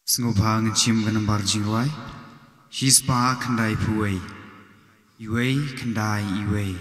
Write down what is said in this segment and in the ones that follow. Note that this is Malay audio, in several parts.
Snubhang chim ganambar jingwai. She's pa kandai puway. Iway kandai iway.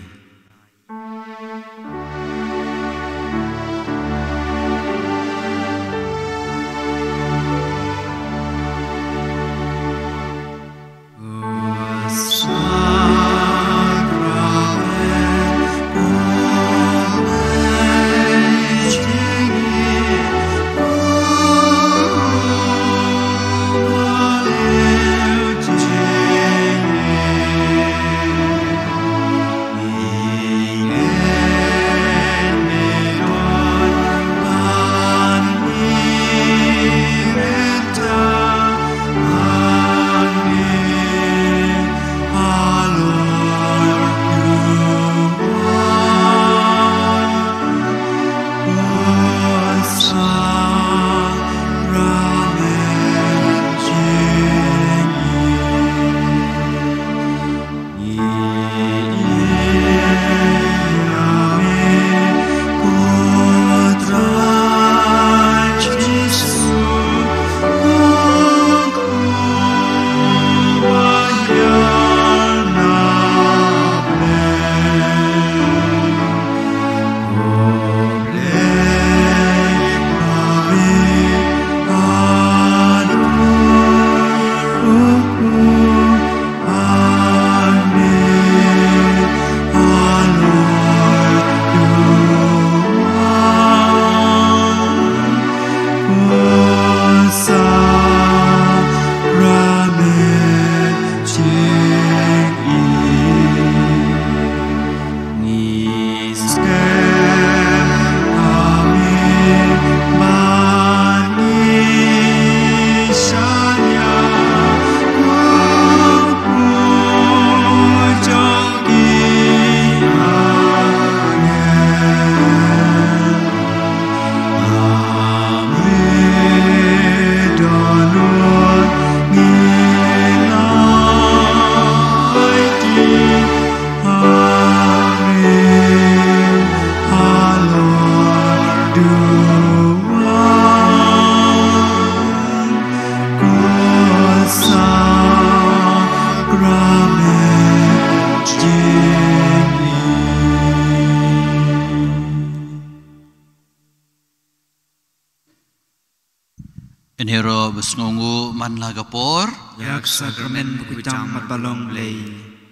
Enhero besnongu man lagapor Yak sakramen bukitang matbalong lay.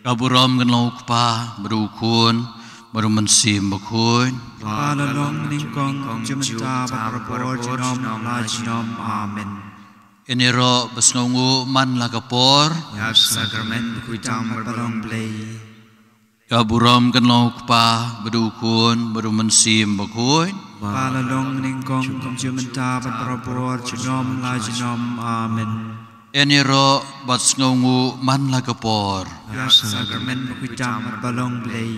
kaburam ganlaw pa berukun berumensim Bakhuid Palalong ningkong jumta patrapor jinom lajinom amen. Enhero besnongu man lagapor Yak sakramen bukitang matbalong lay. kaburam ganlaw pa berukun berumensim Bakhuid Palalong ningkong jumta patrapor jinom lajinom amen. Enhero besnongu man lagapor Yak sakramen bukitang matbalong lay.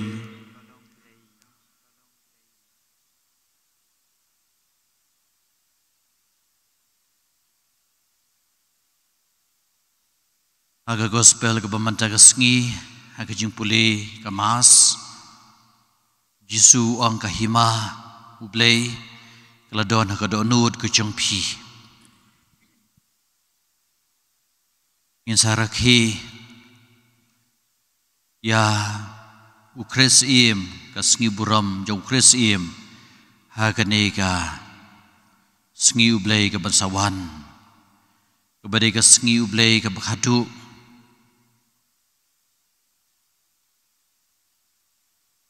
aga gospel ke bamanta kesngi aga jingpuli kamas Jisu ang kahima ublay keladon aga donut ke jengpi ingin sarakhi ya ukres im kasngi buram jong ukres im aga nega sngi ublay ke bansawan kebadai ke sngi ublay ke bakhadu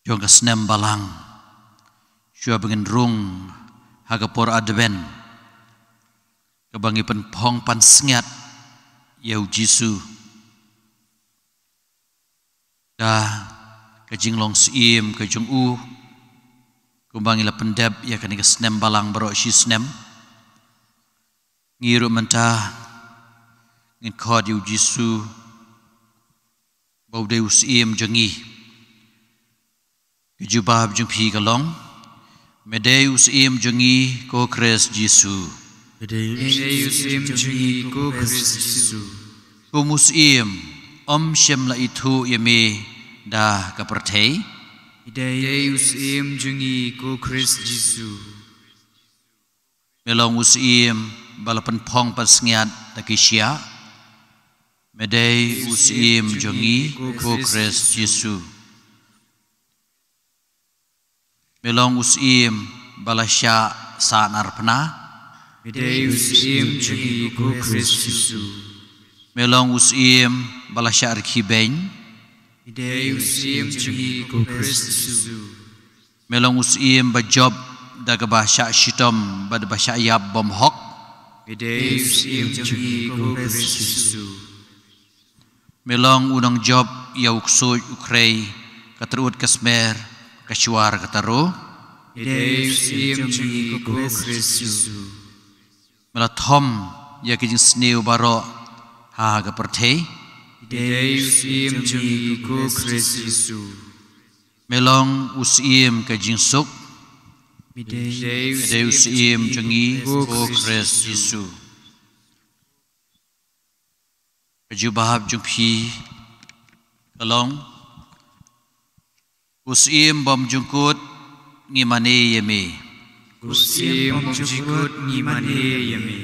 Jong kasnem balang, syua bengin rung, hagapor adven, kebangi penpong pan sengat, yau Jisu, dah kejinglong sim kejung kebangi la pendep ya kani kasnem balang barok sisnem, ngiru mentah, ngin kod yau Jisu, bau deus im jengi. Kejubah jumpi kalong, Medeus im jengi ko Kris Jisu. Medeus im jengi ko Kris Jisu. Kumus im shem Laitu yame dah kapertei. Deus im jengi ko Kris Jisu. melong usim balapan pong pasngiat takisya medai usim jongi ko Kres Yesu melong usim balasya sa narpana medai usim jongi ko Kres Yesu melong usim balasya arkibeng medai usim jongi ko Kres Yesu melong usim bajob daga basya shitom bad basya yab bomhok medai usim jongi ko Kres Yesu melong unang job yauksu ukrei katerut kasmer kasyuar kataro medai usim jongi ko Kres Yesu melathom ya kijing sneu baro ha ga perthei medai usim jongi ko Kres Yesu melong usim kajing suk medai usim jongi ko Kres Yesu kaju bahab jungpi kalong usim bom jungkut ngimane yeme usim jungkut ngimane yeme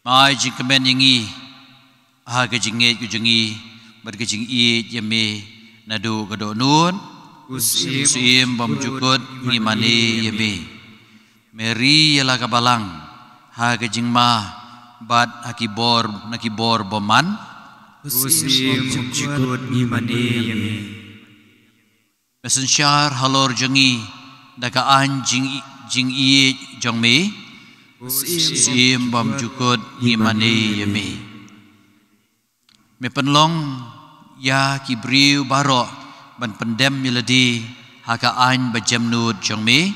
mai jingkemen yangi ha kajinge kujungi berkajing i yeme nadu gado nun usim bom jungkut ngimane yeme Mary yala kabalang ha kajing ma bad nakibor boman usim jungkut ngimane yeme Messenger halor jengi dakaan jing i jongme usim bom jukut ngimane yeme me penlong ya kibriu baro ban pendem miladi hakaan bajamnud jongme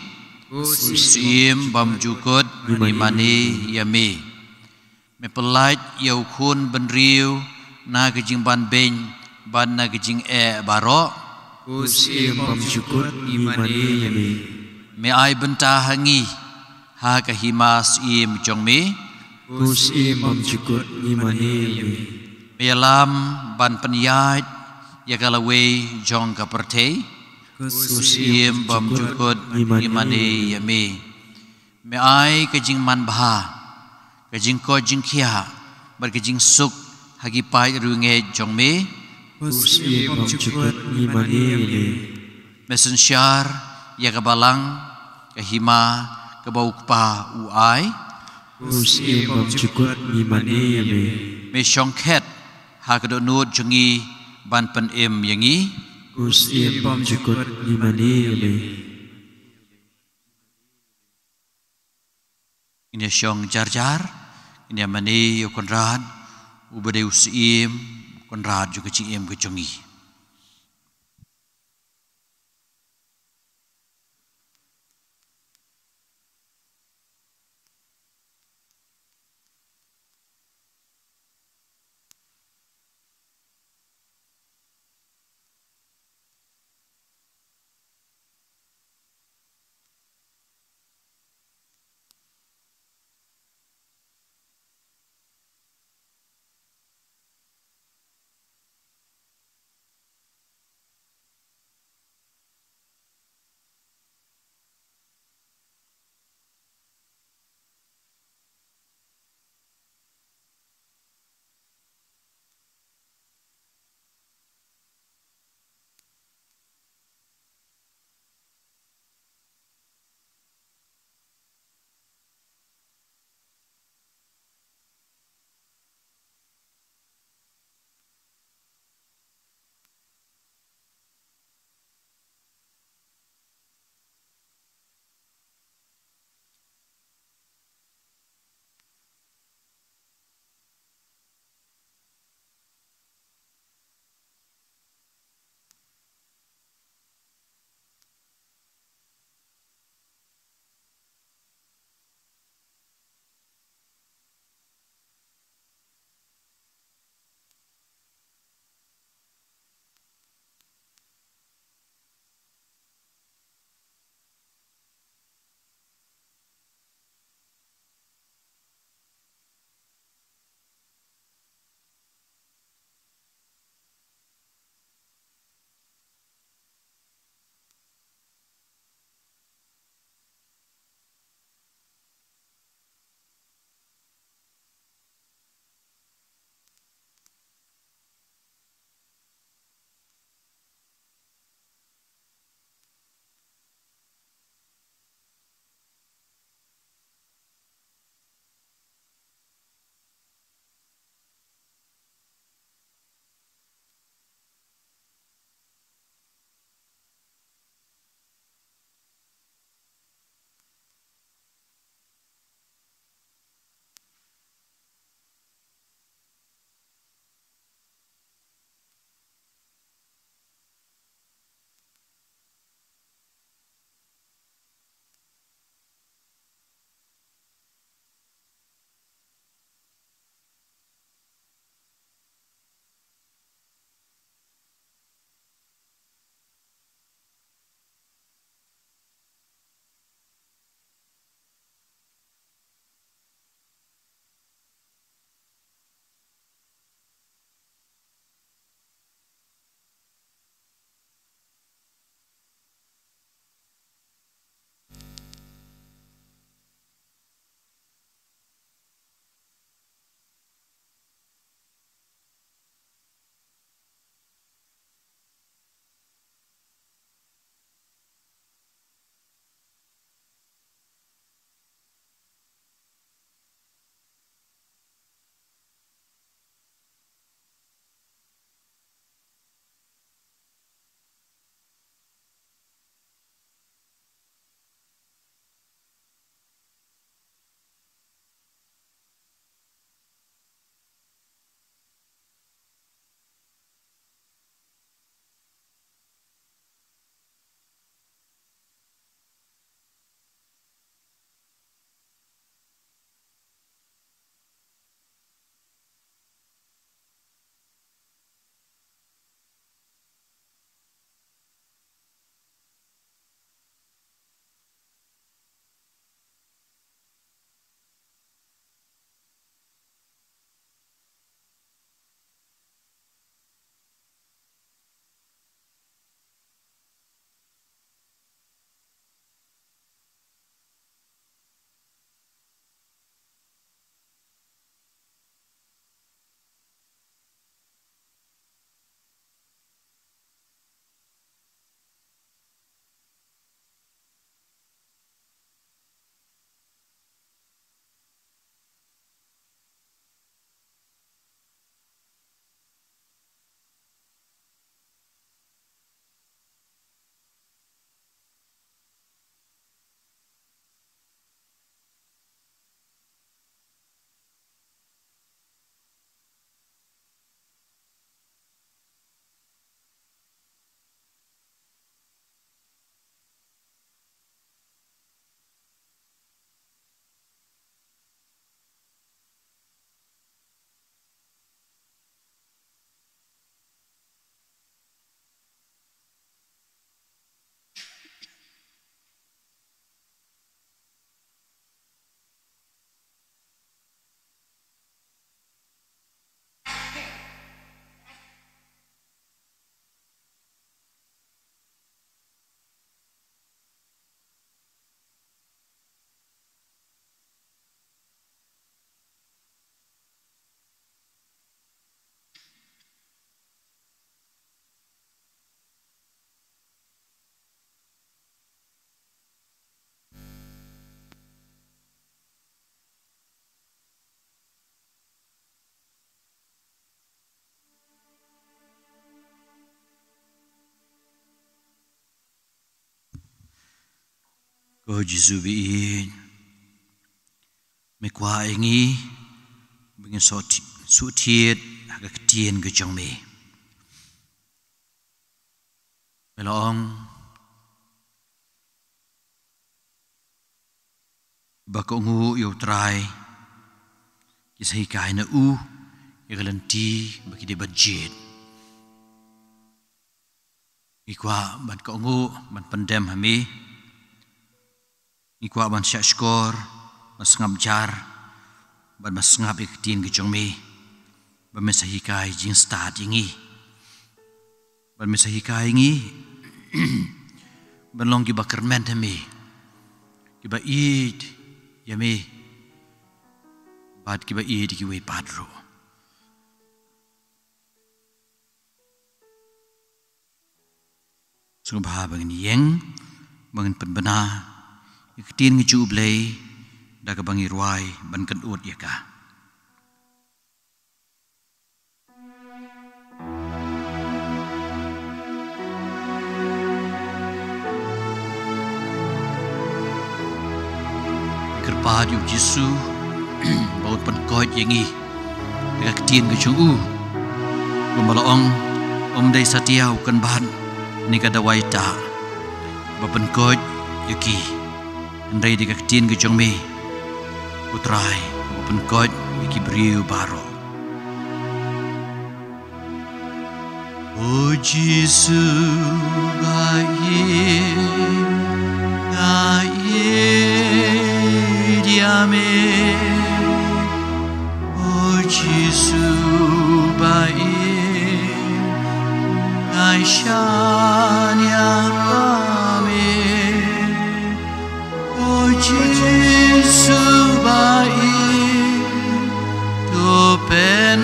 usim bom jukut ngimane yeme me pelait yau khun benriu na gejing ban ben ban na gejing baro usim jukut ngimane yeme me ai benta hangi ha kahimas im jongme usim jukut ngimane yeme me lam ban penyait ya kalawe jong ka perthei usim bom jukut ngimane yeme me ai kejing man bha kejing ko jingkhia bar kejing suk hagi pai runge jongme usim jukut ngimane yeme messenger ya kabalang kahima kabaukpa uai usim jukut ngimane yeme me shongkhet ha kadonut jongi ban pen em yangi usim jukut ngimane yeme ini shong jar ini mani yo konrad ubade usim konrad juga ciem ke jongi Oh Jesu biin me kwa ingi bingin su thiet aga tien ke chong me melong bakongu yo trai kisai kai na u igalanti bagi de budget ikwa ban kongu ban pandem hami ikwa ban syashkor ban sengap jar ban sengap iktien ke chong me ban mesahi kai jing start ingi ban mesahi kai ingi ban long ki bakermen hami ki ba eat yami bad ki ba eat ki we padro sung ba bangin yeng bangin penbena iktien ngi chu blei da ka bangi ruai ban kan ut ya ka kerpa yu Jesu baut pan koi yengi da iktien ngi chu u kumalaong dei satia kan ban ni ka da wai ta ba pan koi yuki ndai di iktien ngi chong me utrai open god iki briu baro O Jesu baye diame O Jesu baye shania ame O Jesu baik tu pen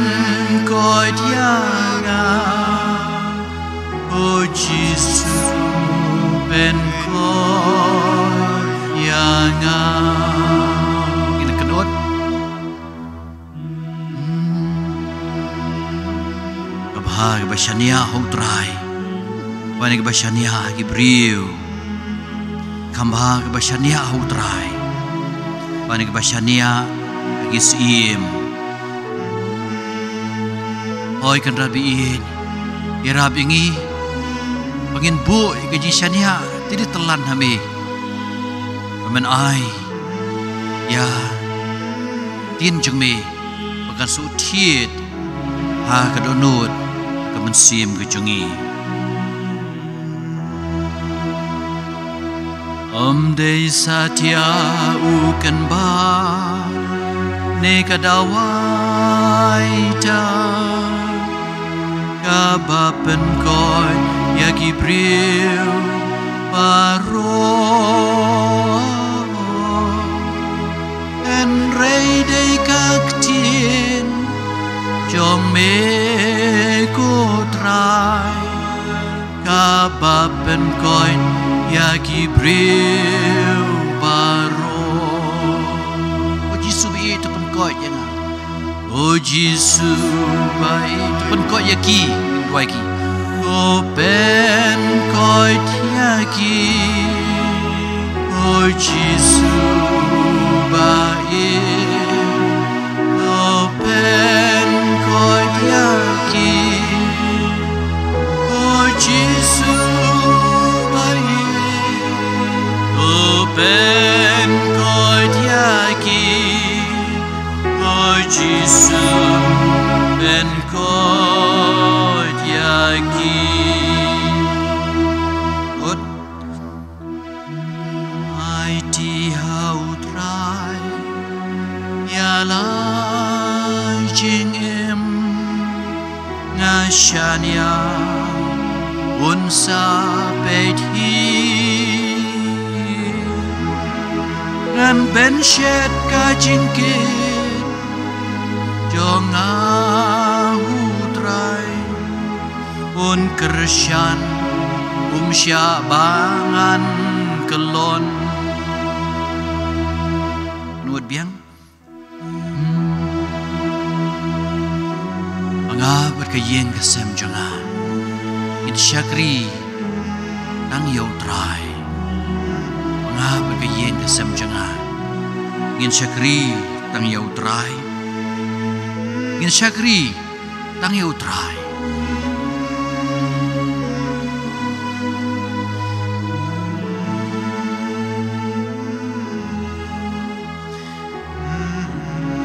koi tianga O Jesu pen koi tianga ini kedot kabah kebashania hutrai wani kebashania gibriu kambah kebashania hutrai bani kebashania gisim oi kan rabiin ya rabingi bangin bu gejishania tidak telan hami pamen ai ya tin jeng me bagan su thiet ha kadonut kemensim kejungi dei satia ukan ba ne kadawai ta kabapen koi ya gibril paro en rei dei kaktien jong me ko trai kabapen koi ya gibril paro O Jesu bi tu pen koi yang O Jesu bai tu pen koi ya ki doi ki O pen koi tia ki O Jesu bai O pen koi tia ki O Jesu ben koi tiaki O Jesu ben koi tiaki Ut ai ti hautrai ya la jing em ngashania unsa peti ngan ben shet ka jingkit jonga hutrai un kersyan sya bangan kelon nuot biang manga berkayeng kesem jonga it syakri nang yau trai manga berkayeng sem janga ngin syakri tang yau trai ngin syakri tang yau trai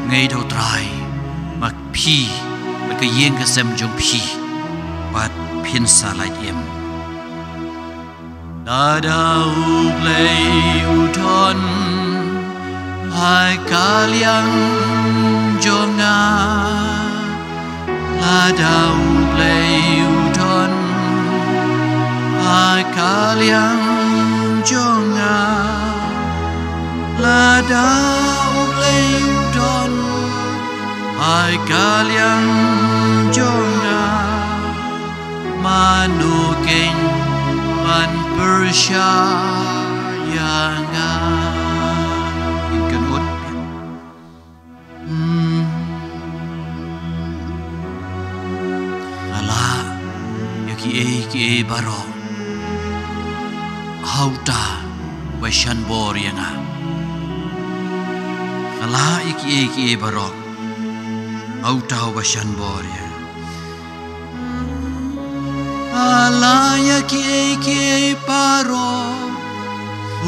ngay đầu trai mặc phi và cái yên cái xem trong phi và phiên xa lại em đã đau play u thon hai cá liang cho nga là đau play u thon hai cá liang cho nga là đau play u thon hai cá liang cho nga manu keng ban Persia yanga in kan ut ala yaki e baro hauta washan bor yanga ala yaki e baro hauta washan bor yanga alaya ki paro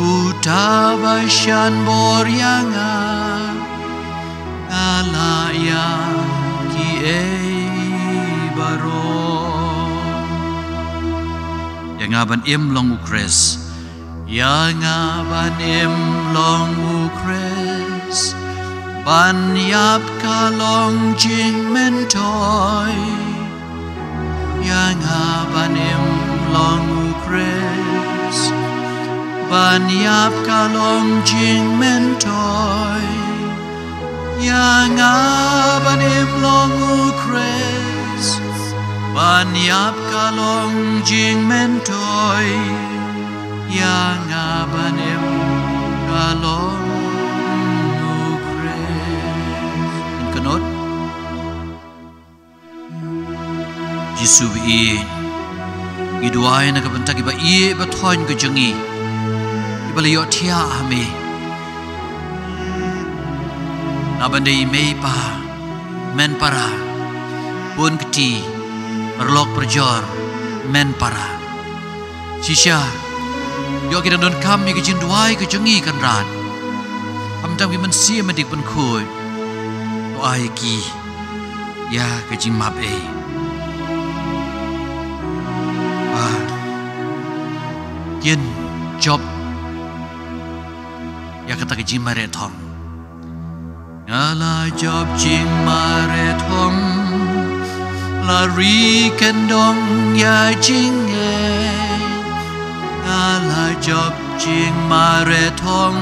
utabashan boryanga alaya ki baro yang aban im long ukres yang aban im long ukres ban yap kalong jing mentoy yang abanim long ukres ban yap kalong jing mentoy yang abanim long ukres ban yap kalong jing mentoy yang abanim kalong ukres kanot Yesu i giduai na kabanta giba i bathon ko jangi ibaliyo thia hame nabandei mei pa men para pun kti perlok perjor men para sisha yo kita don kam mi kijin duai ko jangi kan ran amtam ki man sia madik pun khoi to ai ki ya kijin map e yen job ya kata ke jing mare thong ngala job jing mare thong la ri ken dong ya jing e ngala job jing mare thong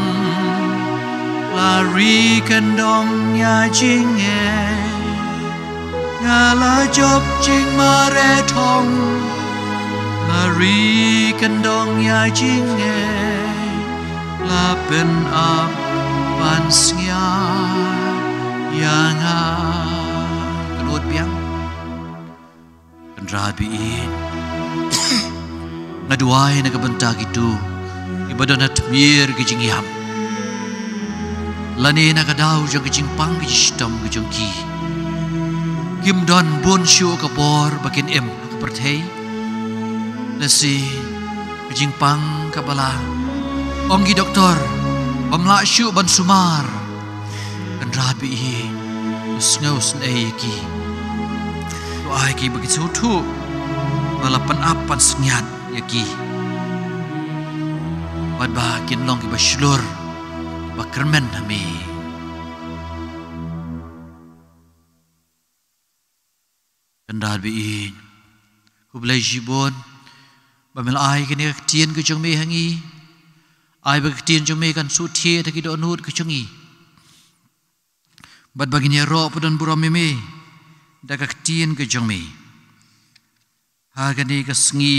la ri ken dong ya jing e ngala job jing mare thong Hari kendong ya jinge la pen up pansnya yang kenut piang kenrabiin ngaduai na kabanta gitu ibadana tmir gijingyam lani na kadau jang gijingpang gijistam gijongki gimdon bon shu kapor bakin em perthei Nasi kejing pang kabala Onggi doktor Bamla syu ban sumar Kan rabi i Usngau snei ki Doai ki bagi sutu Balapan apan sengyat yaki Bad bakin long ki baslur Bakermen hami Kan rabi i Hublai jibon Bamil ai kini tien ke jong me hangi ai bag tien jong me kan su thie ta ki do nut ke chungi bad baginya ro pudan buram me da ka tien ke jong me ha gani ka sngi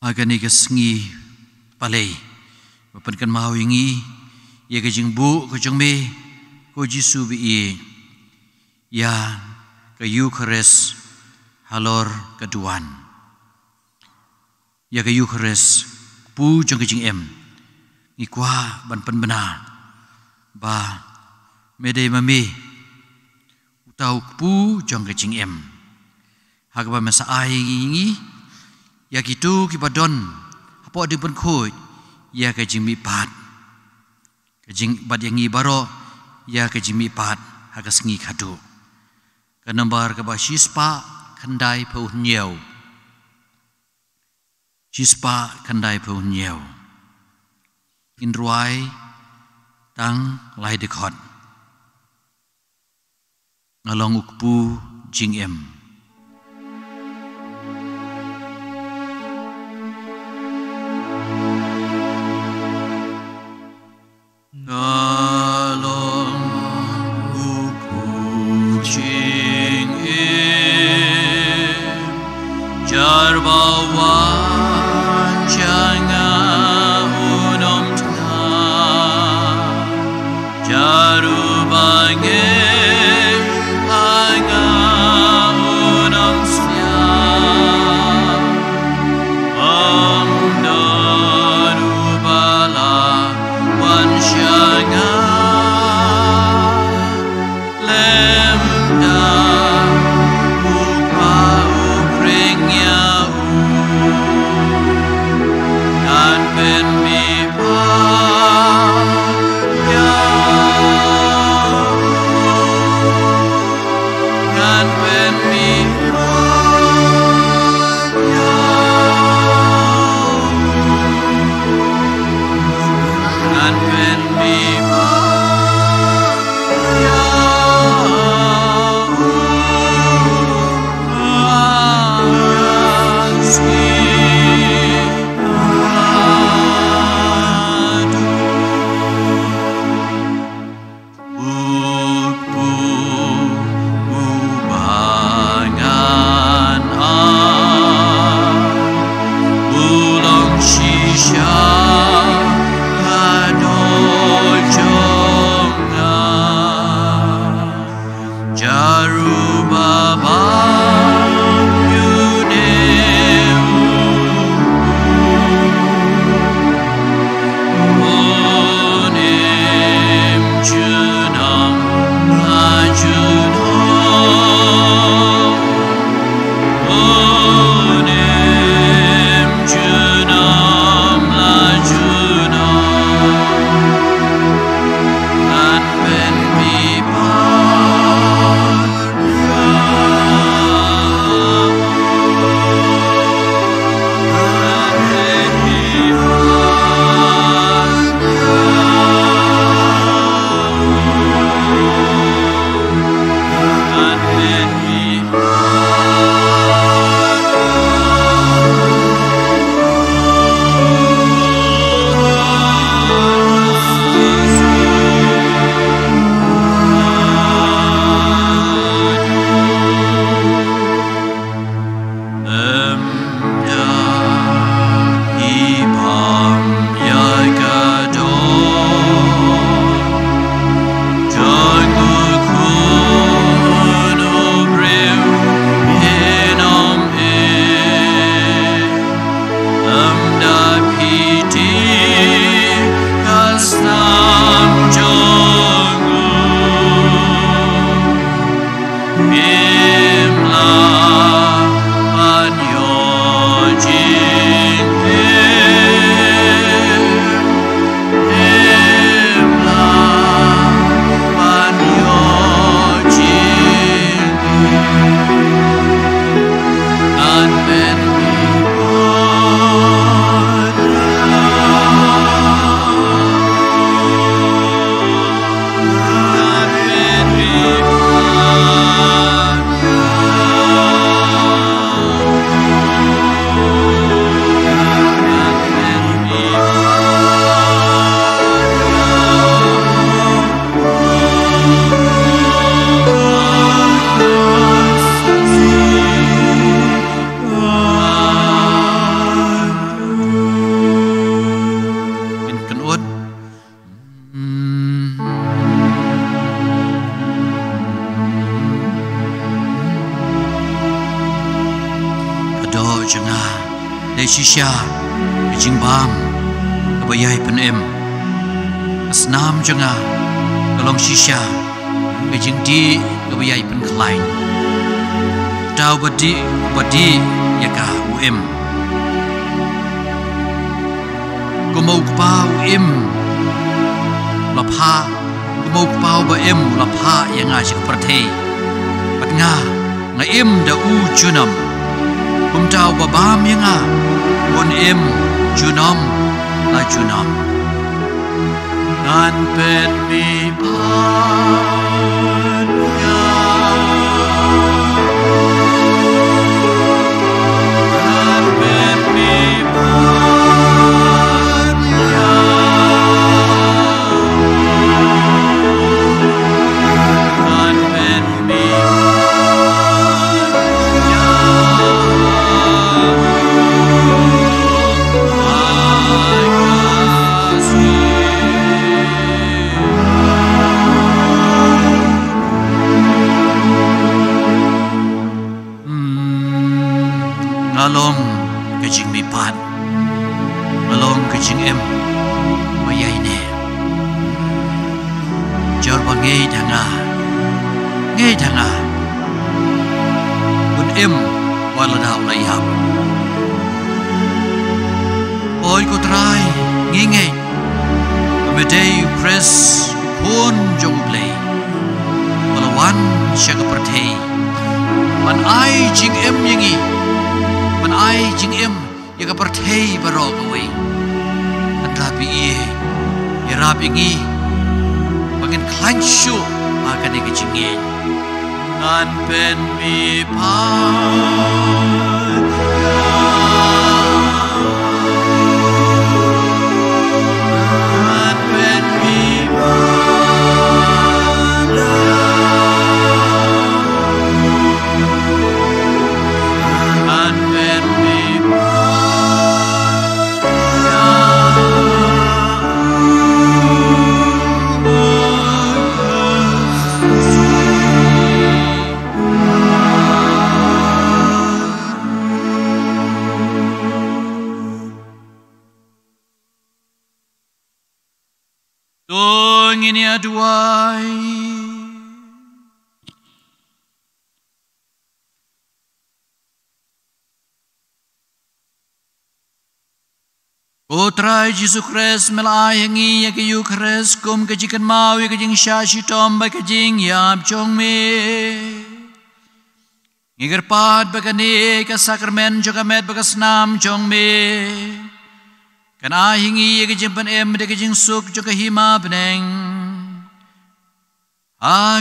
ha gani ka sngi palei bapan kan mau ingi ye ke jing bu ke jong me ko jisu bi ya ke Eucharis halor keduan ya ke Eucharist pu jong ke jing em ngi kwa ban pen bena ba mede mami utau pu jong ke jing em hak ba masa ai ngi ya kitu ki badon apo di pen khoi ya ke jing mi pat ke jing bad yang ngi baro ya ke jing mi pat hak ngi khadu ke nambar ke ba shispa khandai phu nhiều shispa khandai phu nhiều in ruai tang lai de khot ngalong ukpu jing em ngalong ukpu jing em jarbawan jangan unom tengah jarubange shisha kajing bang kabayay pan em asnam janga kalong shisha kajing di kabayay pan klain tau badi yaka em kumau pau em lapha kumau pau ba em lapha yang ajik perthei pat nga em da u chunam kum tau ba bam yang a bon em chunam la chunam nan pen mi pan ya nan pen mi pan ya nan pen mi ngalong kajing mi pan ngalong kajing em mayay ne jor ba ngay dhanga kun em wala daw na ihap oy ko try ngay kamedey press kun jong play wala wan siya ka pertay man ay jing em yangi man ai jing em yaga perthei barok away an rapi e rapi ngi bangin klanshu akan ni kejingin nan pen mi pan nan pen mi pan nan pen mi Dong ini aduai Putra Yesus Kristus melayangi ya kayu Kristus kum kejikan mau ya kejing syashi tom ba kejing yap chong me ngiger pad bakani ka sakramen joka met bakasnam chong me kan ahingi ya kejing pan em de kejing suk joka hima beneng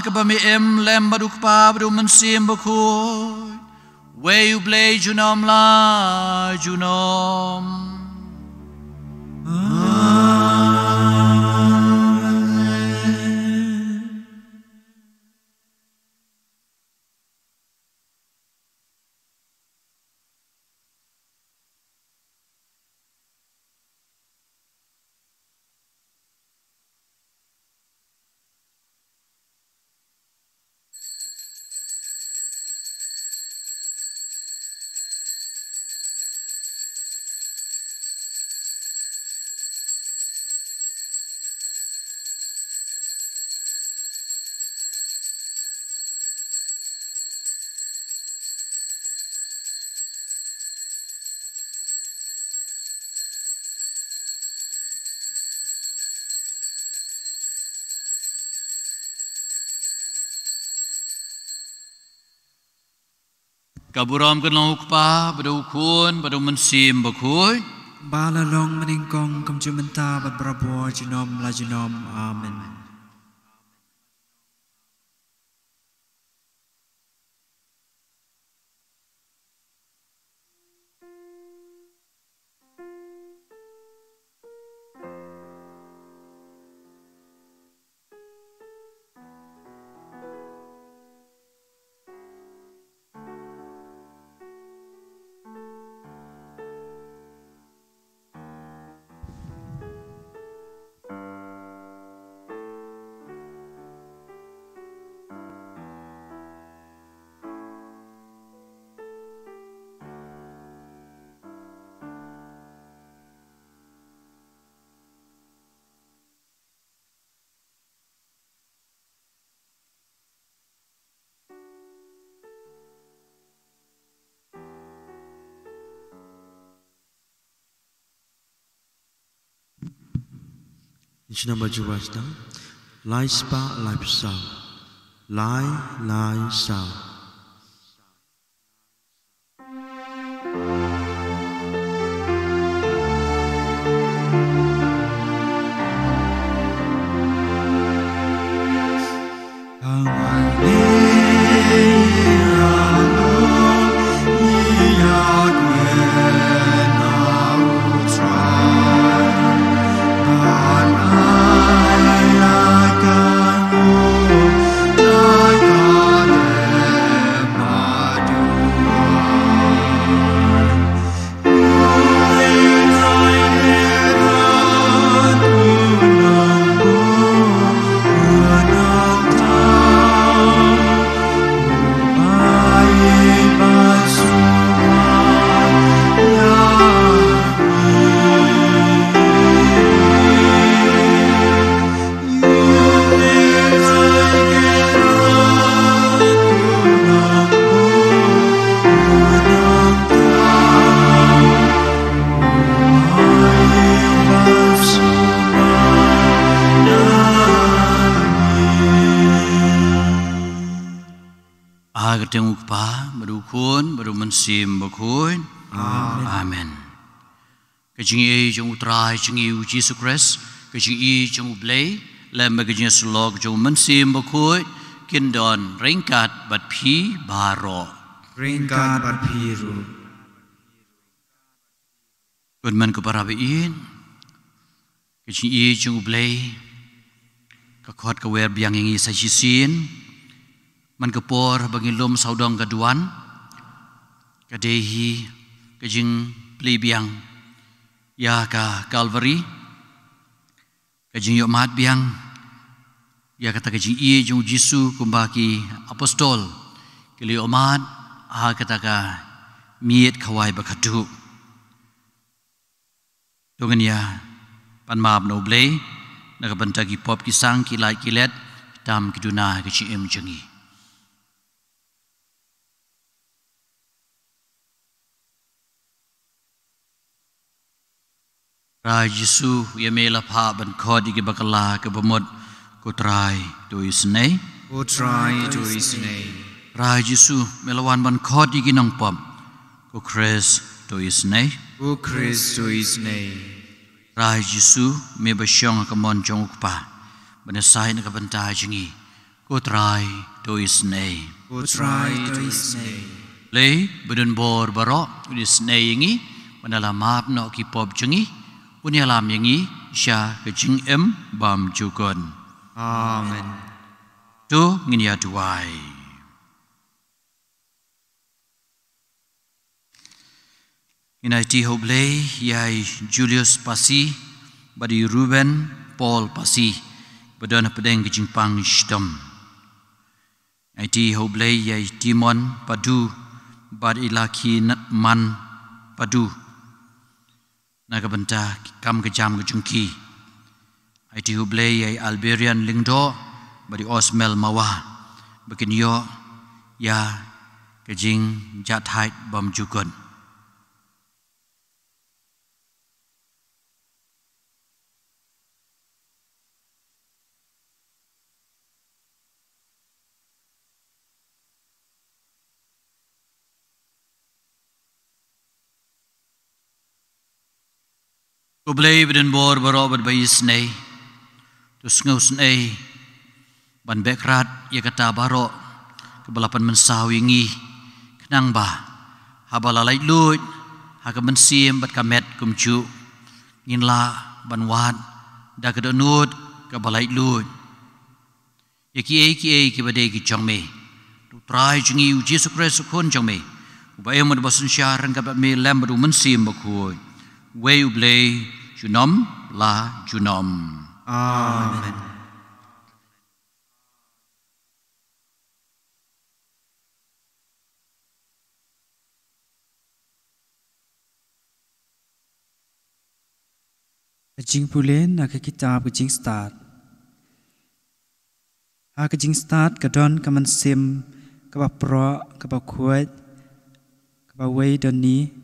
kabami em lem baduk pa badu mensim bakhuid we you play junom la junom Kaburam kenok pa badu kun badu mensim bakhuid Bala long meningkong kamjumenta bat brabo jinom la jinom amen Inchna baju wasda, lai spa lai pisau, lai sau. Jingkyrkhu berukun berumensim Bakhuid. Amen. Kejing jong utrai jing Jesus Christ kejing jong blay lem kejing slog jong mensim Bakhuid kindon ringkat bat phi baro ringkat bat phiru kun man ko parabiin kejing jong blay ka khot ka wer biang ngi sa sisin man kepor bagi lom saudang gaduan kadehi kejing plibiang ya ka Calvary kejing yo mat biang ya kata kejing jong Jisu kumbaki apostol kili omat kata ka miet khawai bakatu dongen ya pan map no blay nakabantagi pop kisang kilai kilet tam kiduna kejing jengi Rai Yesu ya mela pha ban khodi ke bakala ke bamot ko trai to isnei ko trai to isnei Rai Yesu melawan ban khodi ki nang pom ko Chris to isnei ko Chris to isnei Rai Yesu me ba syong ka mon jong pa ban sai na ka banta jingi ko trai to isnei ko trai to isnei le budun bor baro isnei ngi banala map no ki pop jingi punya lam yang ini sya kejing bam jukon. Amen. Tu nginya duai. Inai ti hoblay yai Julius Pasi badi Ruben Paul Pasi badana pedeng kejing pang stem. Inai ti hoblay yai Timon Padu badi laki man Padu. Nakabanta kam kejam kejungki. Aiti hublay ay Alberian lingdo badi Osmel mawa. Bakin yo ya kejing jathait bam jukon. Kublay biden bor barobad bayis nay. Tus ngaus nay. Ban bekrat ya kata baro. Kebalapan mensawingi. Kenang ba. Habalalay luj. Haka mensim bat kamet kumcu. Nginla ban wad. Da kedonut kabalay luj. Ya ki badai ki chong me. Try jungi Jesus Christ kun chong me. Ubayam ad basun syaran kabat me lem badu mensim bakhuid. Way ublay junom la junom. Amen. Kejing pulen nak kitab kejing start. Kejing start kedon kaman sim kabapro kabakhuid kabawei doni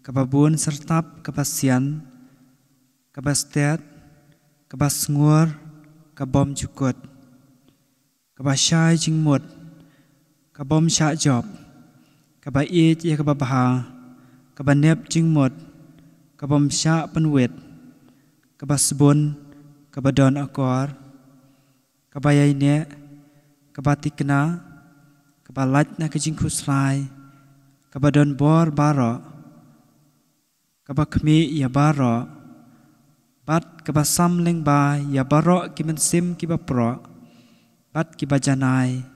kababun sertap kabasian kabastet Kabas ngur kabom jukut kabashai jingmut kabom sha job kabai ya kababaha kabanep jingmut kabom sha penwet kabasbun kabadon akor kabayai ne kabatikna kabalat na kajingkru slai kabadon bor baro kabakmi ya baro bat kabasam leng ba ya baro kimensim kibapro bat kibajanai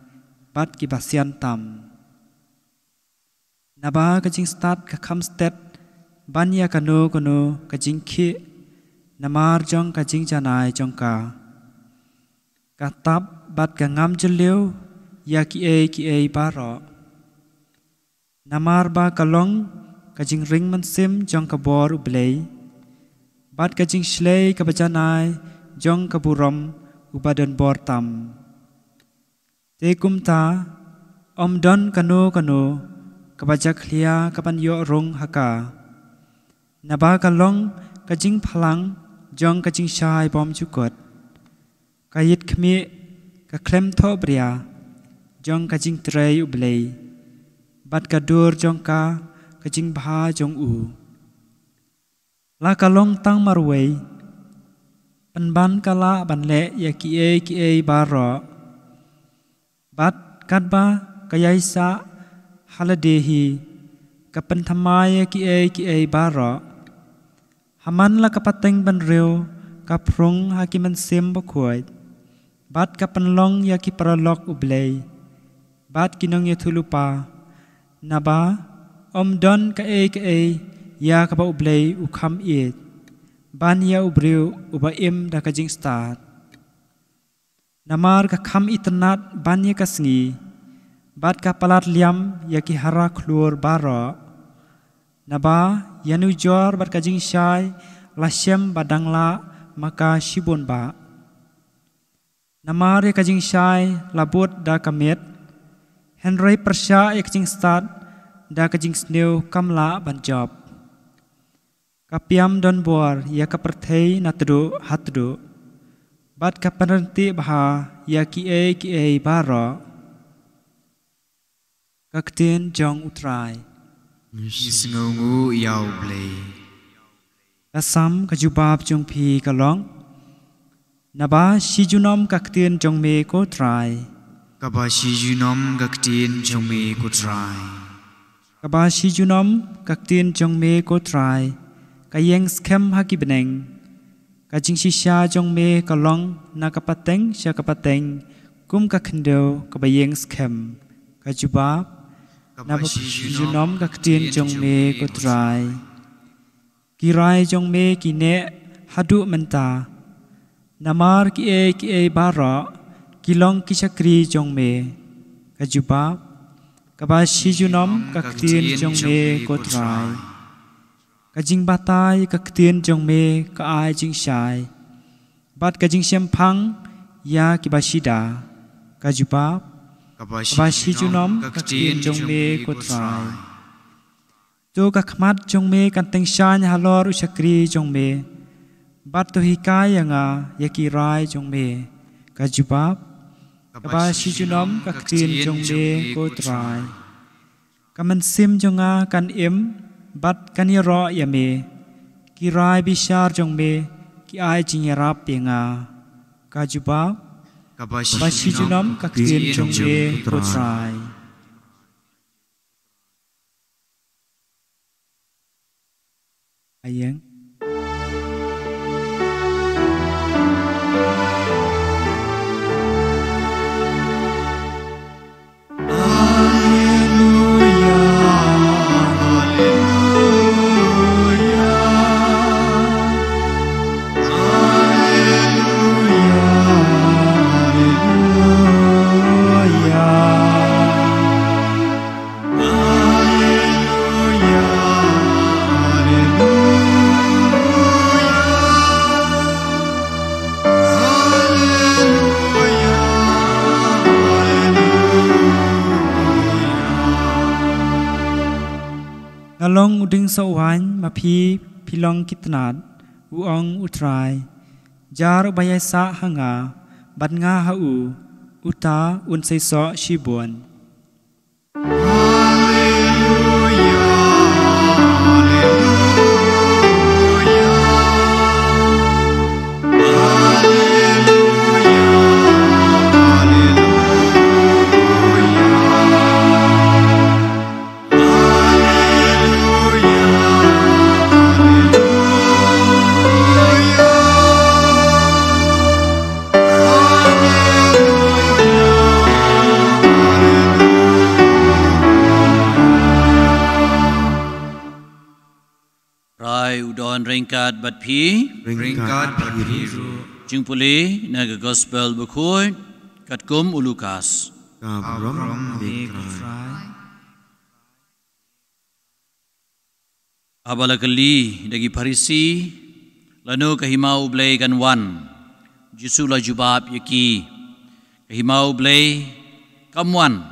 bat kibasian tam naba kajing start kakam step banya kanu kajing ki namar jong kajing janai jongka katap bat kangam jeliu ya ki e baro namar ba kalong kajing ring mensim jong kabor ublei bat kajing shlei kabajanai jong kaburom ubadan bor tam te kumta don kanu kabajak lia kapan yo rong haka naba kalong kajing phalang jong kajing shai bom jukot kayit khmi ka klem tho bria jong kajing trei ublei bat kadur jong ka kajing bha jong u la kalong tang marwei penban kala banle ya ki e baro bat kadba kayaisa haladehi kapan thamai ki e baro haman la kapateng banreu kaprung hakiman sim bakhuid bat kapan long ya ki paralok ublei bat kinong ya thulupa naba don ka e ya kaba ublei ukham it ban ya ubreu uba im da kajing start namar ka kham itnat ban ya kasngi bat ka palat liam ya ki hara klur baro naba yanu jor bat kajing shai lashem badangla maka shibon ba namar ya kajing shai labut da kamet henry persha ya kajing start da kajing sneu kamla ban job kapiam don bor ya kaperthei natru hatru bat kapananti baha ya ki e baro kaktin jong utrai Isngungu yau blei kasam kajubab jong phi kalong naba shijunom kaktin jong me ko trai kabashi junom gaktin jome kutrai kabashi junom kaktin jong me ko trai kayeng skem haki beneng kajing shisha jong me kalong nakapateng sya kapateng kum kakhndo kabayeng skem kajubab nabashi junom kaktin jong me ko trai kirai jong me kine hadu menta namar ki e baro kilong kisakri jong me kajubab kabashi junom kaktin jong me ko trai kajing batai kaktin jong me ka ai jing shai bat kajing siam phang ya kibashida kajubab kabashi junom kaktin jong me ko trai to kakmat jong me kanteng shan halor usakri jong me bat to hikai nga yakirai jong me kajubab kabashi junom kaktin jong me ko trai kaman sim jonga kan im bat kaniro yame kirai bishar jong me ki ai jingerap penga kajubab kabashi junom kaktin jong me ko trai ayeng ngalong uding sawan ma phi pilong kitnat uong utrai jar bayai sa hanga bat nga hau uta un sei so shibon Udon ringkat bat pi ringkat berbiru jingpuli naga gospel Bakhuid kat kum ulukas Kabram Bekrai abala kali dagi parisi lanu kahimau blay ganwan jisu la jubab yaki kahimau blay kamwan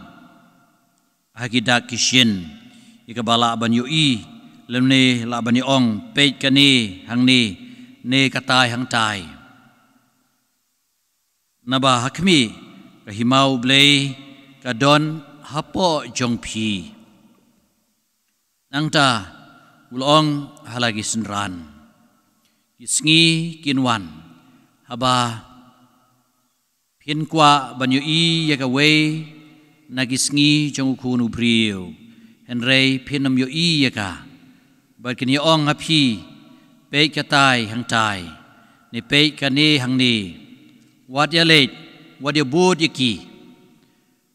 hakidak kishin ikabala ban yui lemne la bani ong pej kani hang ni ne katai hang tai naba hakmi kahimau blay kadon hapo jong phi nangta ulong halagi senran kisngi kinwan haba pin kwa banyu i yakawe nagisngi jong khunu brio henrei pinam yo i yaka bat kini ong api pej katai hang tai ni pej kani hang ni wat ya leit wat ya bud yaki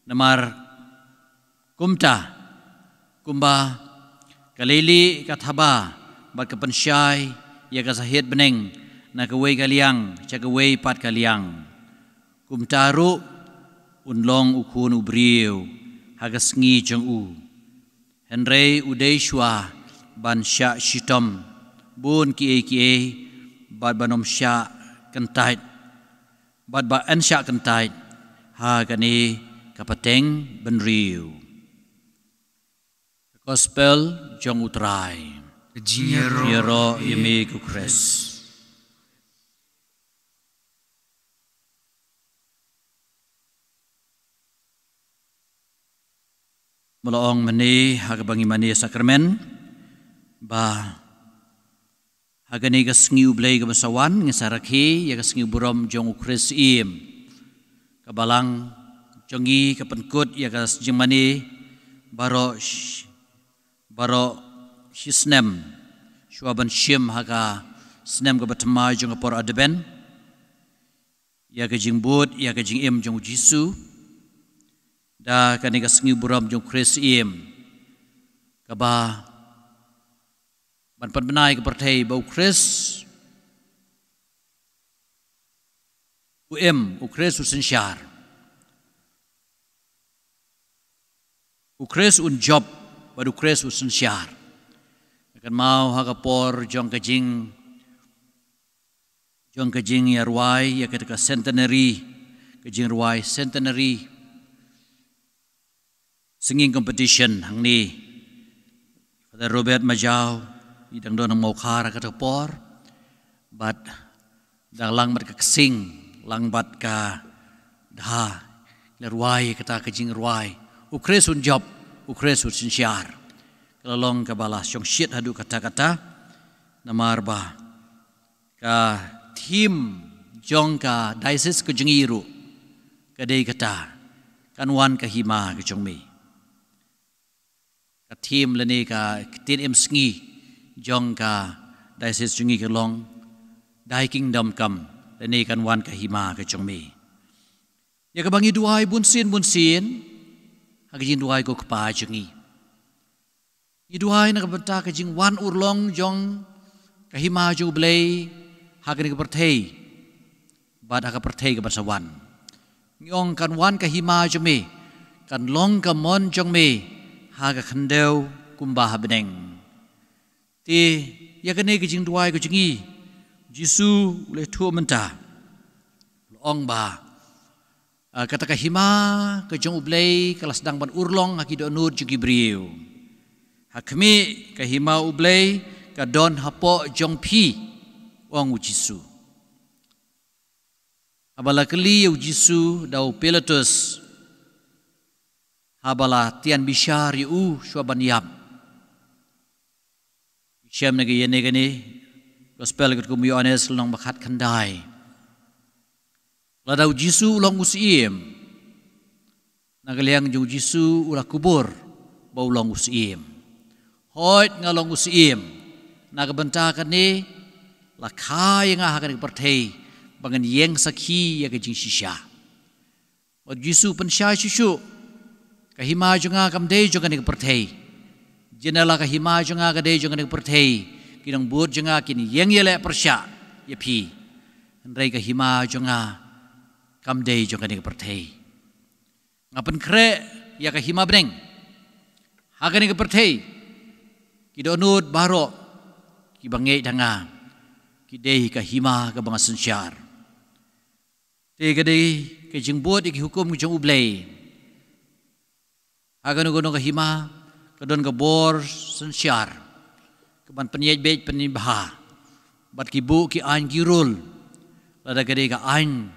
namar kumta kumba kalili kathaba bat kapansyai ya kasahit beneng na kawai kaliang cakawai pat kaliang kumtaru unlong ukun ubriu hagasngi jong u henrei udei shwa ban sya shitom bun ki bat banom sya kentait bat ba an sya kentait ha kani kapateng benriu gospel jong utrai Jingkyrkhu yemi kukres Melaong mani hagabangi mani sakramen ba hagani gasngiu blay ga basawan ngisaraki ya gasngiu burom jong ukres im kabalang jongi kapenkut ya gas jingmani baro shisnem shuaban shim haga snem ga batma jong apor adben ya ga jingbut ya ga jingim jong jisu da kani gasngiu burom jong ukres im kaba ban benai ke pertai bau kres ukres usensyar ukres un job badu ukres usensyar akan mau hakapor jong kajing ya ruai ya ketika centenary kajing ruai centenary singing competition hang ni Father Robert Majau idang donang mau khara kata por bat dang lang bat ka sing lang bat ka da lerwai kata kajing ruai ukres un job ukres un sinsyar kalalong ka balas yung shit hadu kata-kata namar ba ka team jong ka diocese ka Jingkyrkhu kadai kata kanwan ka hima ka jongmi ka team lani ka tin em sngi jong ka diocese Jingkyrkhu dai kingdom kam lani kanwan ka hima ka jongmi ya ka bangi duai bunsin hagajin duai ko kpa jengi i duai na kabata ka jing wan urlong jong ka hima ju blay hagani ka perthei bad ka perthei ka basawan ngong kan wan ka hima jome kan long ka mon jong me haga khandeu kumba habneng ti ya ka ne ka jing duai ko jingi jisu le thu menta long ba kata ka hima ka jong ublay kalas dang ban urlong hakido nur jugi briu hakmi ka hima ublay ka don hapo jong pi wang ujisu Abala keli yu Jisu dau Pilatus habala tian bishar yu shuaban yap. Syam nagi yene gani gospel kat kum Yohanes long bakhat khandai. La dau Jisu long usiem. Nagaliang jung Jisu ula kubur bau long usiem. Hoit ngalong usiem. Nagabenta kani la khai nga hakan perthei bangan yeng sakhi ya ke jing shisha. Od Jisu pensha shishu kahima junga kamdei junga ni perthei. Jenala kahima junga kadei junga ni perthei. Kinong buat junga kini yeng yele persya ya pi. Ndrai kahima junga kamdei junga ni perthei. Ngapen kre ya kahima breng. Hakan ni perthei. Kidonut baro kibangai danga kidei kahima ka banga sensyar. Te kadei ke jingbuat iki hukum ke jong ublei. Hagan gonong kahima kadon ka bor sensyar. Keban penyej bej penibha. Bat kibu ki an kirul. Lada kadei ka an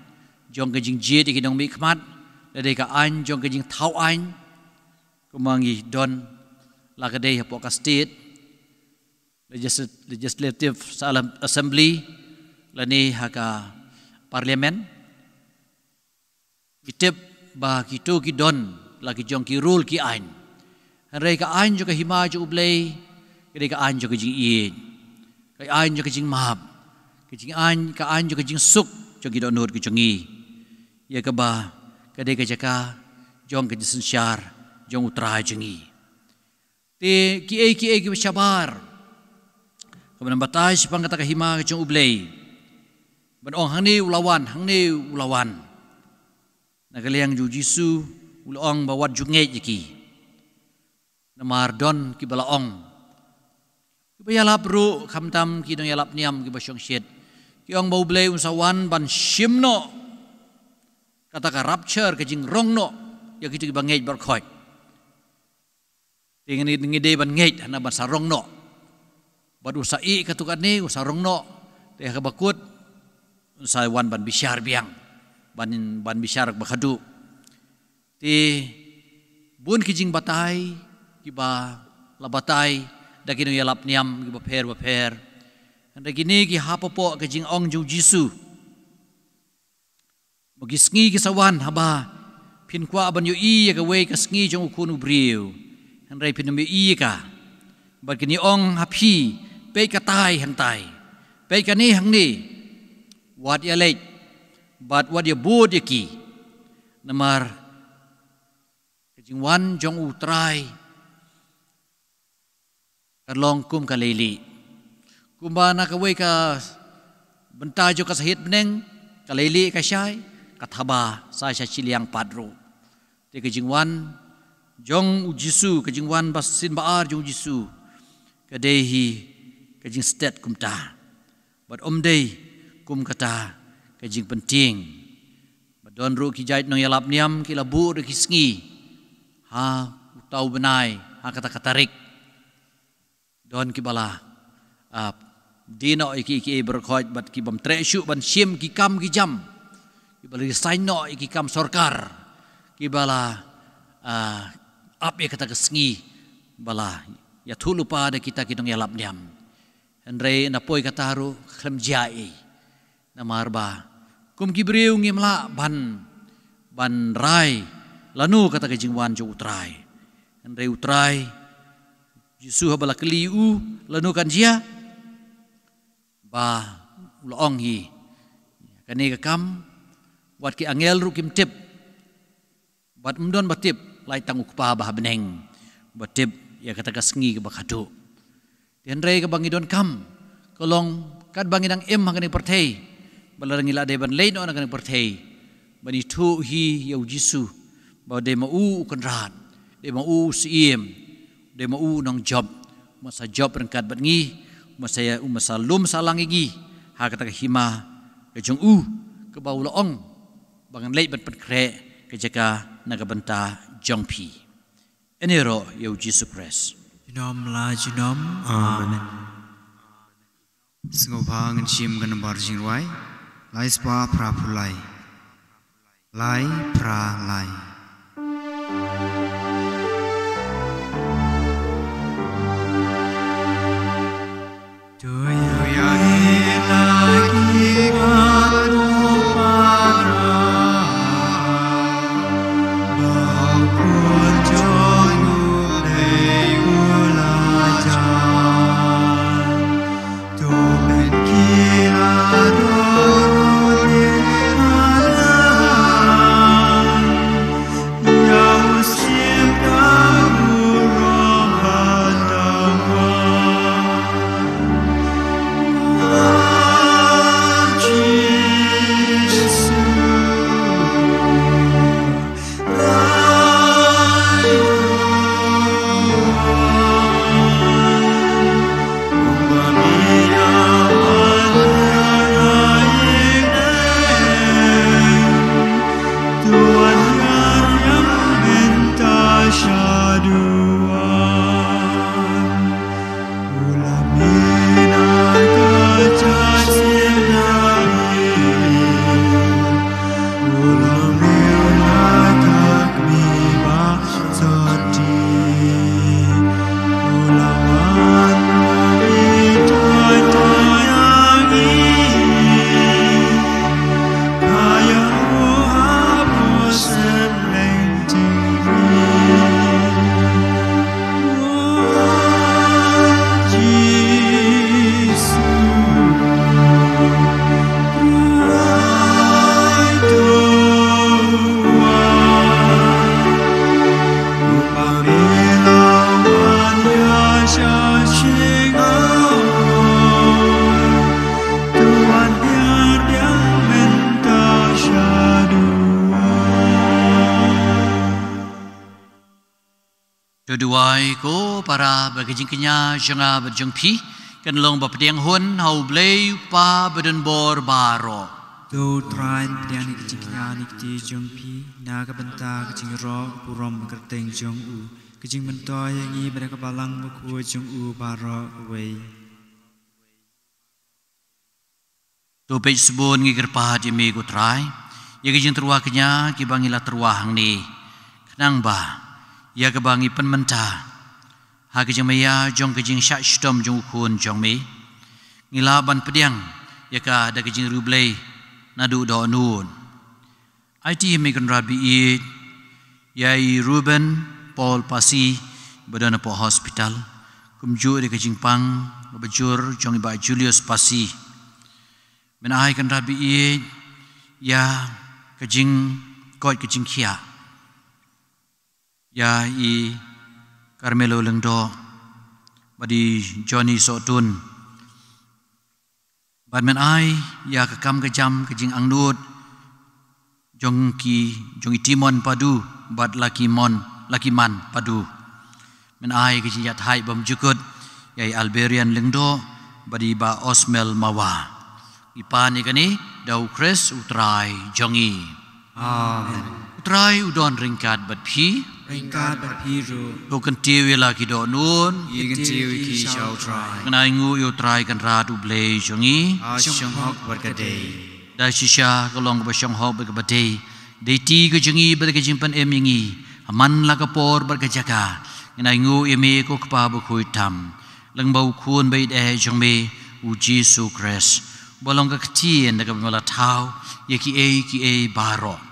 jong ke jing jit iki dong mikmat. Lada ka an jong ke jing thau an. Kumangi don la kadei hapoka state legislative assembly lani haka parliament. Kitip ba kito ki don lagi jong ki rule ki ain. Hanrei ka ain jo ka hima jo ublei. Kadai ka ain jo ka jing iin. Ka ain jo ka jing mahab. Ka ain jo ka jing suk jo ki donut ki jongi. Ya ka ba kadai ka jaka jong ka jing sensyar jong utrai jongi. Te ki ki sabar. Kemudian batai sipang kata ka hima ka jong ublei. Ban ong hang ni ulawan. Nagaliang ju Jisu ulong bawat jungej iki. Namar don ki balaong. Ki bayalap ru khamtam ki dong yalap niam ki basyong syed. Ki ong bau blei unsawan ban shimno. Kata ka rapture ke jing rongno ya ki bangej barkhoi. Tingani ngide ban ngej hana ban sarongno. Bad usai katukan ni usarongno. Te ka bakut unsawan ban bisyar biang. Ban bisyarak bakhadu. Ti bun kijing batai kiba labatai dakino yalap niam kiba per. Anda gini ki hapopo kijing ong ju Jisu. Magisngi kisawan haba pin kwa ban yu i ka we ka sngi jong ukun ubriu. Anda pin mi i ka. Ba kini ong hapi pe ka tai hang tai. Pe ka ni hang ni. Wat ya leit. But what you board ki namar kajingwan jong utrai kalong kum kalili kumba na kawai ka benta jo kasahit beneng kalili ka syai kathaba sa chiliang padro te kajingwan jong Jisu kajingwan basin baar jong Jisu kadehi kajing state kumta but day kum kata kajing penting. Badon ru ki jait nong yalap niam ki labu de kisngi. Ha utau benai ha kata katarik. Don ki bala dino iki berkhoj bat ki bam tresyu ban sim ki kam ki jam. Ki bala resign no iki kam sorkar. Ki bala ap ya kata kisngi bala ya thulupa de kita ki nong yalap niam. Henry napoi kata ru klemjai. Namarba kum kibriu ngimla ban rai lanu kata kejingwan jo utrai andre utrai Jisu habala keliu lanu kan jia ba ulong hi kani ka kam wat ki angel ru kim tip bat mdon batip lai tang ukpa bah beneng batip ya kata kasngi ke bakhadu andre ka bangidon kam kolong kad bangidang em hangani perthei balarang ila deban lain orang kan perthei bani thu hi yau Jisu ba de mau kanran de mau siem de mau nong job masa job rengkat bangi masa lum salang igi ha kata hima ke jong ke bau laong bangan leit ban penkre ke jaka naga benta jong pi enero yau Jisu Christ Jinom la jinom amen. Sengopang sim gan barjing wai. Lai spa prapulai Lai pra lai. Duai ko para bagi jingknya janga berjengpi kan long bapdiang hun hau blei pa beden bor baro. Tu train pediang ni jingknya ni ti jengpi naga benta kecing ro purom kerteng jong u kecing mentoy yang i pada kebalang buku jong u baro wei. Tu pej sebun ngi gerpa di me ko trai ya kecing terwaknya ki bangila terwahang ni kenang ba ya kebangi penmenta ha kejeng maya jong kejeng syak stom jong ukun jong me ngilaban pediang ya ka ada kejeng rublei nadu do nun IT me kan rabi it yai Ruben Paul Pasi badana po hospital kumju de kejeng pang bejur jong iba Julius Pasi menai kan rabi it ya kejeng kot kejeng khia ya i Carmelo Lengdo badi Johnny Sotun badmen ai ya kekam kejam kejing angdut jongki jongi Timon padu bad lakiman padu men ai kejing yat hai bam jukut yai Alberian Lengdo badi ba Osmel Mawa ipani kani dau kres utrai jongi Amen. utrai udon ringkat bad phi Ringkat berpiru, bukan tiwi lagi do nun, Ikan tiwi ki shau try. kena ingu yo try kan ratu blay jongi, Asyong hok berkadai. dah sisa kalong basyong hok berkebadai, deti ke jongi berkejimpan emingi, aman lah kapor berkejaga, kena ingu emi ko kepa Bakhuid tam, leng bau kun bayi jong me uji sukres, bolong kekecian dekat malah tahu, ya ki e baro.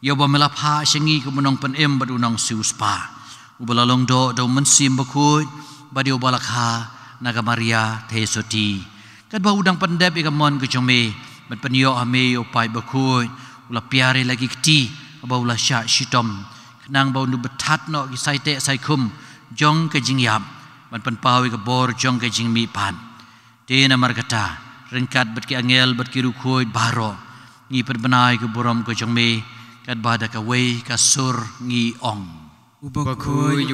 Ya bamela pha sengi ke menong pen em badunang siuspa ubalalong do mensim Bakhuid badio balakha naga Maria thesoti kat ba udang pendep ikamon ke jome bat penyo ame yo pai Bakhuid ula piare lagi kti ba ula sya shitom kenang ba undu betat no ki sai te sai khum jong ke jingyap ban pen pawi ke bor jong ke jing mi pan te na markata ringkat bat ki angel bat ki Bakhuid baro ngi perbenai ke borom ke jome kat bada ka wei ka sur ngi ong Bakhuid,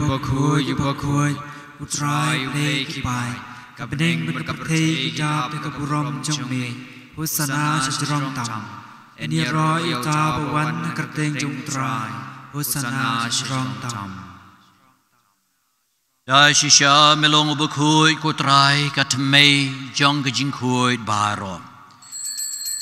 utrai lei kipai, kabedeng berkaptei ijab deka burom jongme, husana sejrom tam, eni roi ita bawan kerteng jong utrai, husana sejrom tam. da shisha melong Bakhuid ko trai ka tmei jong ka Jingkyrkhu baro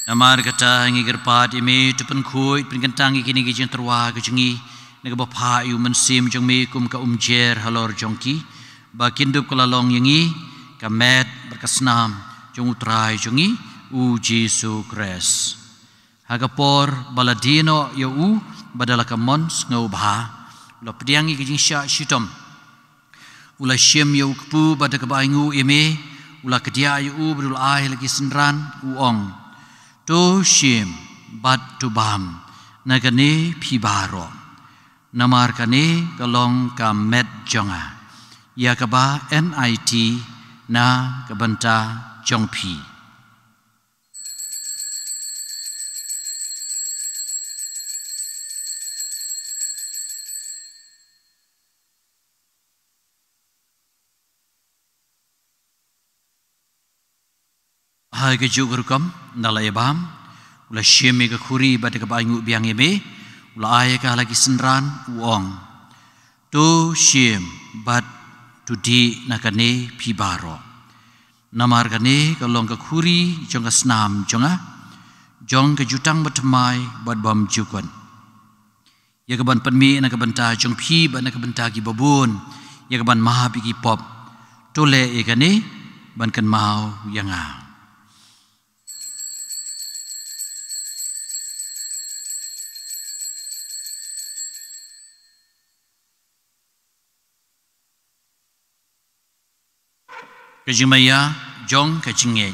Namar kata ngi gerpat ime tu penkui penkentang kini gijing terwa gijingi nega bapa yu mensim jong me kum ka umjer halor jongki bakindup kelalong yangi kamet berkasnam jong utrai jongi u Jesu Kres hagapor baladino ya u badala kamons ngau bha la pediangi gijing sya shitom ula syem ya ukpu bada kebaingu ime ula kedia ya u bedul ai lagi senran uong to shim bat to bam nagane phibaro namar kane kalong ka met jonga ya kaba NIT na kabanta jongpi hai ke jugurkam nalai bam ula shemi ke khuri bade ke baingu biang eme ula ai ka lagi senran uong to shim bat to di nakane phibaro namar kane kalong ke khuri jong ka snam jonga jong ke jutang batmai bat bam jukon ya ke ban penmi na ke banta jong phi ban na ke banta ki babun ya ke ban maha bi ki pop to le e kane ban kan mau yanga Kajimaya jong kajinge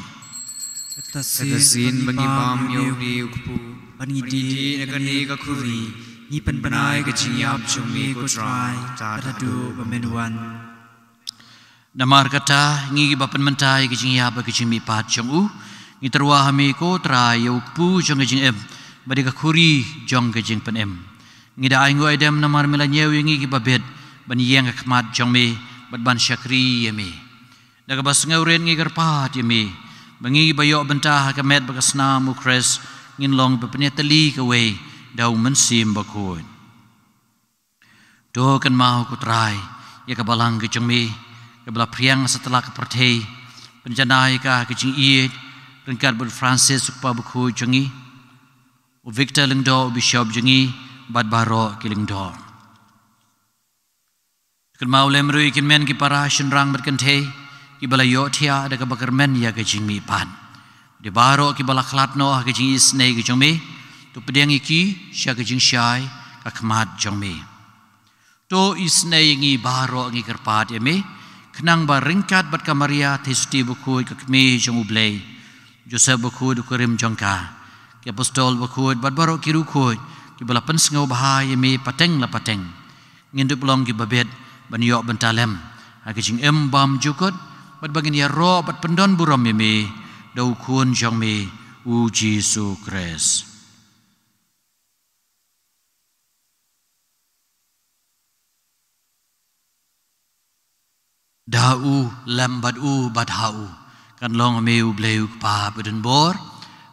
Katasin bagi bam yau di ukpu Panidi negani kakuri Ni penpenai kajingyap jumi kutrai Tadadu bamenuan Namar kata ngi bapan mentai kajingyap kajimi pat jong u Ngi terwa hami ko trai ya ukpu jong kajing em Badi kakuri jong kajing pen em Ngi da aingu aidem namar melanyew ngi babet Ban yang kakmat jong me Bat ban syakri yame Daga bas ngauren ngi gerpat yami bangi bayok bentah kamet bakasna mukres ngin long bepenetali kawe dau mensim Bakhuid do kan mau kutrai ya kabalang ke jengmi kabala priang setelah kepertei penjanai ka kejing iet ringkat ber Francis supa Bakhuid jengi u Victor lengdo bishop jengi bad baro kilingdo kan mau lemrui kinmen ki para shenrang berkentei Kibala yotia ada kebakarmen ya kejing mi pan. Di baro kibala klatno kejing isnei kejong mi. Tu pedang iki sya kejing syai kakmat jong mi. To isnei ngi baro ngi kerpat ya mi. Kenang ba ringkat bat kamaria tesuti Bakhuid kakmi jong ublei. Joseph Bakhuid ukurim jongka. Ki apostol Bakhuid bat baro kirukhuid. Kibala pensengau bahaya mi pateng la pateng. Ngindup long kibabet ban yok bentalem. Kejing bam jukut. Bat bagin ya ro bat pendon buram me dau kun jong me u Jesu Kres dau lambat u bat hau kan long me u bleu pa beden bor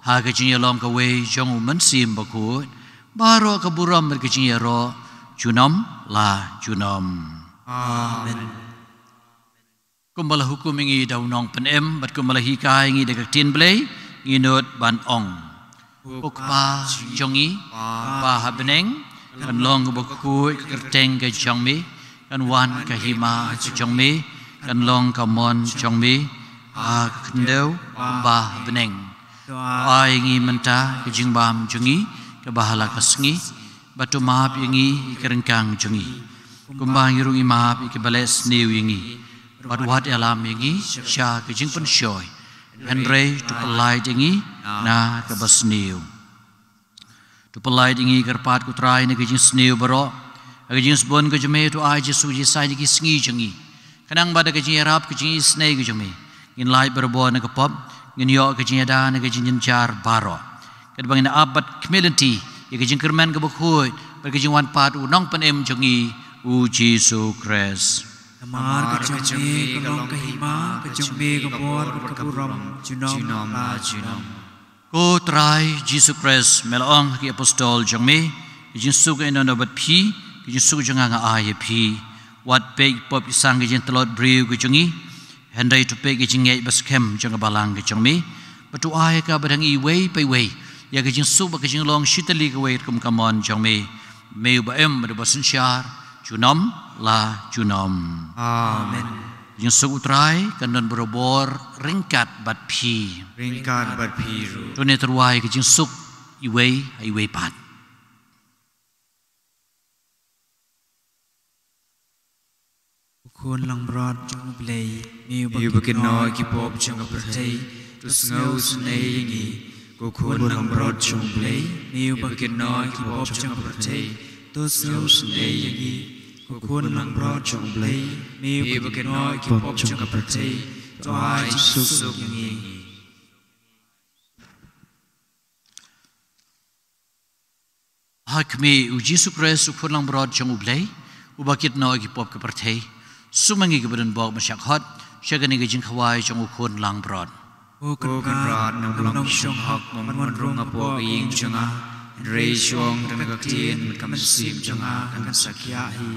ha ka jing ya long ka we jong u mensim Bakhuid baro ka buram ber ka jing ya ro junom la junom Amen Kumbala hukum ingi daw nong penem bat kumbala hikai ingi dekat tin blay nginut ban ong ukpa jongi pa habneng kan long Bakhuid kerteng ke jongmi kan wan ka hima jongmi kan long ka mon jongmi a kendeu ba habneng ai ingi menta ke jingbam jongi ke bahala kasngi batu maap ingi kerengkang jongi kumbang irung imap ke bales new ingi Bat wat alam yangi sya kejing pen syoy Henry tu pelai dingi na ke basniu tu pelai dingi kerpat kutrai na kejing sniu baro kejing sebon ke jeme tu ai Jesu Yesai di sngi jengi kanang bada kejing Arab kejing isnei ke jeme ngin lai berbo na ke pop ngin yo kejing ada na kejing jenjar baro kad bangin abat community ya kejing kerman ke Bakhuid berkejing wan pat unong penem jengi u Jesu Kres Namar kejongme kalong kahima kejongme kabor kaburam junom la junom Ko trai Jesu Kres melong ki apostol jongme kejing suka ino nabat pi kejing suka jonga nga ay pi wat pe pop isang kejing telot briu kejongi hendai tu pe kejing ngai baskem jonga balang kejongme batu ai ka badang I way pai way ya ka jing su ba ka jing long shitali ka way kum kamon jong me ba em ba ba sun shar chunom la chunom Amen. jing su utrai kan don borobor ringkat bat phi Ringkat bat piru. to ne terwai ka jing suk I way pat Kun lang brod jong blay Miu bakin noi ki pop jong ka pertei tu ngau sunai yangi ko kun lang brod jong blay miu bakin noi ki pop jong ka pertei tu ngau sunai yangi ko kun lang brod jong blay miu bakin noi ki pop jong ka pertei tu ai suk yangi hakmi u Jesu Christ u lang brod jong blay u bakit noi ki pop ka pertei sumangi ka badan bok masyak hot syagani ka jing khawai jong u kun lang brod ko kan brod nang long shong hak man rong apo ying changa rei shong tang ka tien man kam sim changa kan sakya hi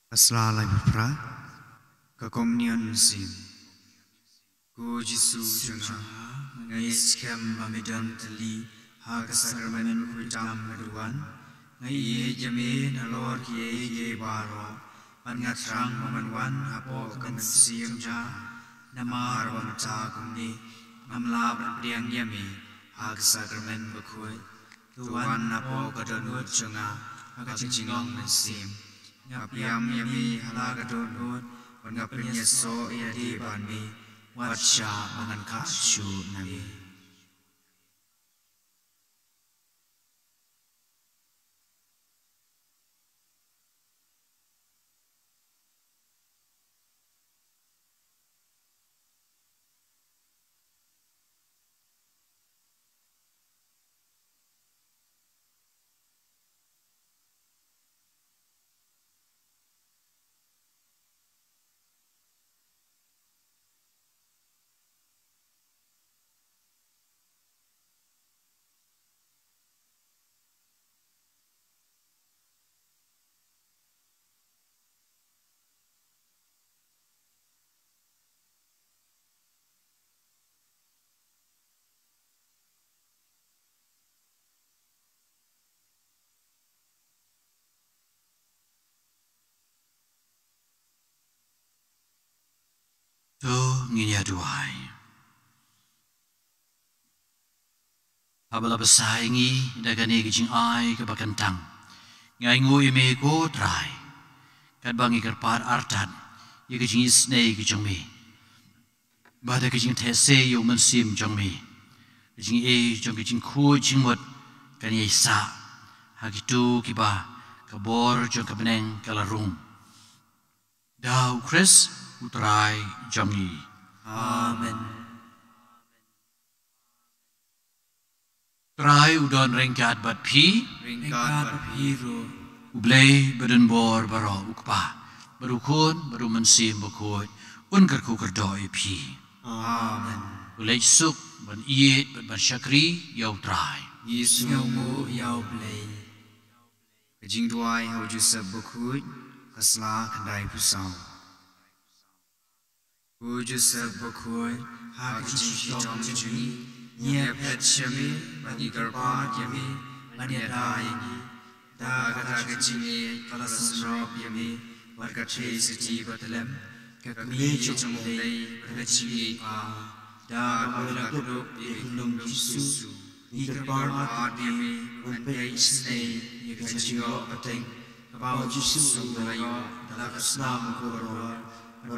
Asla Laitumkhrah ka komnion sim ku Jesu changa ngai skem amidan tali ha ka sakramen hudam maduan ngai ye jamin alor ki ye baro pan ngatrang mamanwan apo kan sim ja namar bam cha kumni namla ban priang yami ha ka sakramen bakhuid tuan apo ka donut changa ha ka jingong men sim Ngapiam yami halaga donut wan ngapinya so iya di bani watsha mangan kashu nami tu nginya duai habala basaingi dagani ka jing ai ka bakantang ngai ngui me ko trai kat bangi karpar artan ye ka jing isnei ka jong me bada ka jing these yo man sim jong me ka jing e jong ka jing khu jing mot kan ye sa ha ki tu ki ba ka bor jong ka beneng kala rung dau Chris utrai jong ni Amen trai udon rengkat bat phi Ringkat bat piru ublei badan bor baro ukpa barukun baru mensim bakhuid Jingkyrkhu kerdoi phi Amen ulei suk ban iet ban syakri yau trai Yesu ngu yau blei Kajing duai hau Joseph Bakhuid kasla kandai pusau Ku Joseph Bakhuid ha kajing shitong juni Nye pet shami bani karpat yami bani ada yangi Da kata kajing ye kala sunrop yami Warga tre siti batalem các mi trong đây các chi đã có là cái độ để nông Giêsu đi các bạn ở đây mình đây này như cái chi họ bắt tay các bạn Giêsu là cái nam của rồi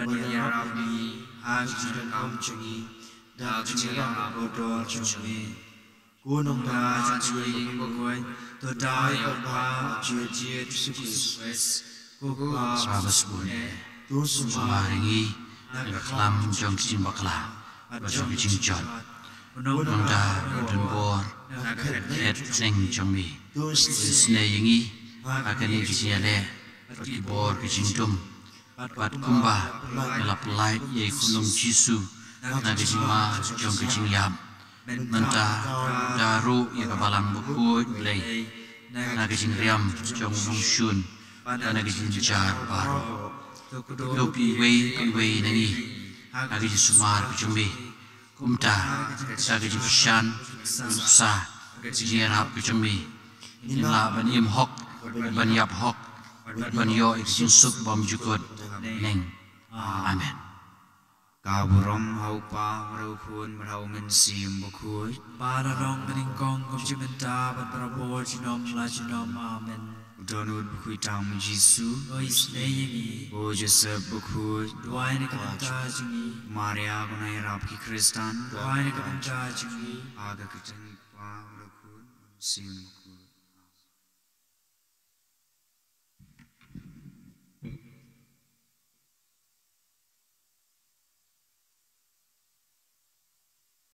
mình nhà Rabbi hai chữ nam chữ đã chữ là của rồi chữ cô nông đã chữ của cô tôi đã ở ba chữ Giêsu Christ cô Sabasbune Sumaringi Naklam Jong Sin Bakla Jong Jingkyrkhu Nongda Dunbor Het Seng Jongmi Sne Yingi Akani Kisiale Kibor Kijingdum Pat Kumba Elap Light Ye Kunum Jisu Nagajima Jong Kijingyam Manta Daru Yakabalang Bakhuid Lay Nagajingriam Jong Nongshun Nagajinjar Baro Lopi Wei Nani Nagajisumar Kijumbi Kumta Nagajifshan Sa Nagajinrap Kijumbi Nila Banim Hok Banyap Hok Banyo Ikinsuk Bom Jukut Neng Amen Kaburom hau pa rau khun rau men sim Bakhuid Para rong kaning kong kum chimenta bat parabo chinom la chinom amen. Donut Bakhuid tam Giêsu Lois neyi O Joseph Bakhuid duai ne kapenta jingi Maria gunai rap ki Kristan duai ne kapenta jingi aga kitang pa rau khun sim Bakhuid